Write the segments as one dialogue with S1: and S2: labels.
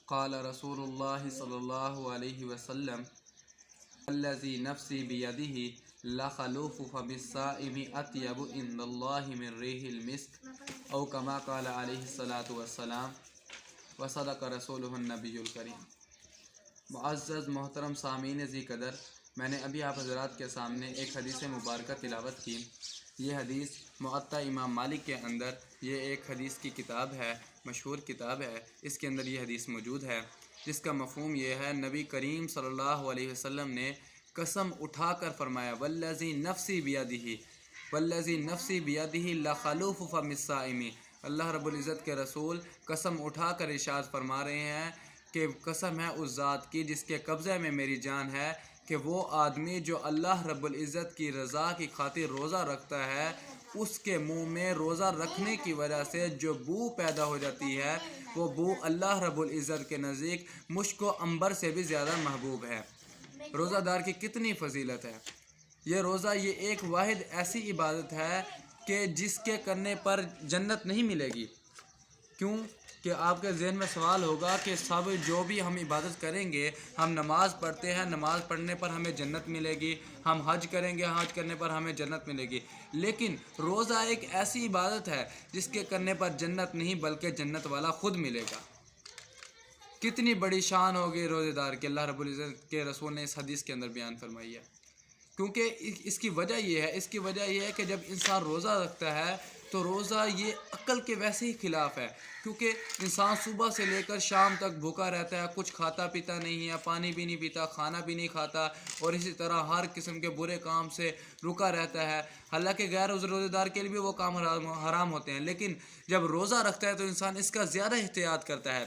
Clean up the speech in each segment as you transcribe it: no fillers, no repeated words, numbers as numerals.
S1: قال رسول اللہ صلی اللہ علیہ وسلم الذی نفسی بیدہ لخلوف فم الصائم اطیب عند اللہ من ریح المسک او کما قال علیہ الصلاۃ والسلام وصدق رسولہ النبی الکریم۔ معزز محترم سامعین ذی قدر، میں نے ابھی آپ حضرات کے سامنے ایک حدیث مبارکہ تلاوت کی۔ یہ حدیث موطا امام مالک کے اندر یہ ایک حدیث کی کتاب ہے، مشہور کتاب ہے، اس کے اندر یہ حدیث موجود ہے، جس کا مفہوم یہ ہے نبی کریم صلی اللہ علیہ وسلم نے قسم اٹھا کر فرمایا والذی نفسی بیدہ، والذی نفسی بیدہ لخلوف فم الصائم۔ اللہ رب العزت کے رسول قسم اٹھا کر ارشاد فرما رہے ہیں کہ قسم ہے اس ذات کی جس کے قبضے میں میری جان ہے کہ وہ آدمی جو اللہ رب العزت کی رضا کی خاطر روزہ رکھتا ہے، اس کے منہ میں روزہ رکھنے کی وجہ سے جو بو پیدا ہو جاتی ہے، وہ بو اللہ رب العزت کے نزدیک مشک و عنبر سے بھی زیادہ محبوب ہے۔ روزہ دار کی کتنی فضیلت ہے! یہ روزہ یہ ایک واحد ایسی عبادت ہے کہ جس کے کرنے پر جنت نہیں ملے گی۔ کیوں کہ آپ کے ذہن میں سوال ہوگا کہ سب جو بھی ہم عبادت کریں گے، ہم نماز پڑھتے ہیں، نماز پڑھنے پر ہمیں جنت ملے گی، ہم حج کریں گے، حج کرنے پر ہمیں جنت ملے گی، لیکن روزہ ایک ایسی عبادت ہے جس کے کرنے پر جنت نہیں بلکہ جنت والا خود ملے گا۔ کتنی بڑی شان ہوگی روزے دار کے، اللہ رب العزت کے رسول نے اس حدیث کے اندر بیان فرمائی ہے۔ کیونکہ اس کی وجہ یہ ہے کہ جب انسان روزہ رکھتا ہے تو روزہ یہ عقل کے ویسے ہی خلاف ہے، کیونکہ انسان صبح سے لے کر شام تک بھوکا رہتا ہے، کچھ کھاتا پیتا نہیں ہے، پانی بھی نہیں پیتا، کھانا بھی نہیں کھاتا، اور اسی طرح ہر قسم کے برے کام سے رکا رہتا ہے۔ حالانکہ غیر روزہ دار کے لیے بھی وہ کام حرام ہوتے ہیں، لیکن جب روزہ رکھتا ہے تو انسان اس کا زیادہ احتیاط کرتا ہے۔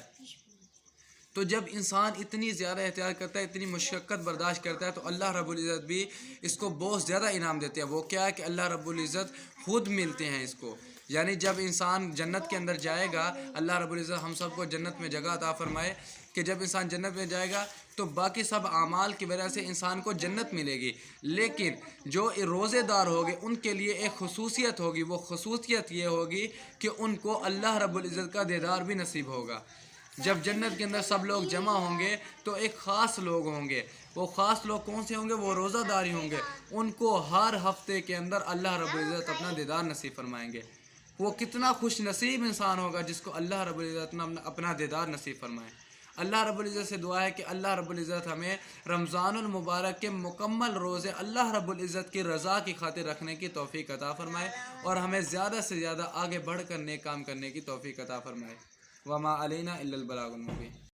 S1: تو جب انسان اتنی زیادہ احتیاط کرتا ہے، اتنی مشقت برداشت کرتا ہے، تو اللہ رب العزت بھی اس کو بہت زیادہ انعام دیتے ہیں۔ وہ کیا ہے کہ اللہ رب العزت خود ملتے ہیں اس کو۔ یعنی جب انسان جنت کے اندر جائے گا، اللہ رب العزت ہم سب کو جنت میں جگہ عطا فرمائے کہ جب انسان جنت میں جائے گا تو باقی سب اعمال کی وجہ سے انسان کو جنت ملے گی، لیکن جو روزے دار ہوگے ان کے لیے ایک خصوصیت ہوگی۔ وہ خصوصیت یہ ہوگی کہ ان کو اللہ رب العزت کا دیدار بھی نصیب ہوگا۔ جب جنت کے اندر سب لوگ جمع ہوں گے تو ایک خاص لوگ ہوں گے۔ وہ خاص لوگ کون سے ہوں گے؟ وہ روزہ داری ہوں گے۔ ان کو ہر ہفتے کے اندر اللہ رب العزت اپنا دیدار نصیب فرمائیں گے۔ وہ کتنا خوش نصیب انسان ہوگا جس کو اللہ رب العزت اپنا دیدار نصیب فرمائے۔ اللہ رب العزت سے دعا ہے کہ اللہ رب العزت ہمیں رمضان المبارک کے مکمل روزے اللہ رب العزت کی رضا کی خاطر رکھنے کی توفیق عطا فرمائے، اور ہمیں زیادہ سے زیادہ آگے بڑھ کر نیک کام کرنے کی توفیق عطا فرمائے۔ وما علینا الا البلاغ المبین۔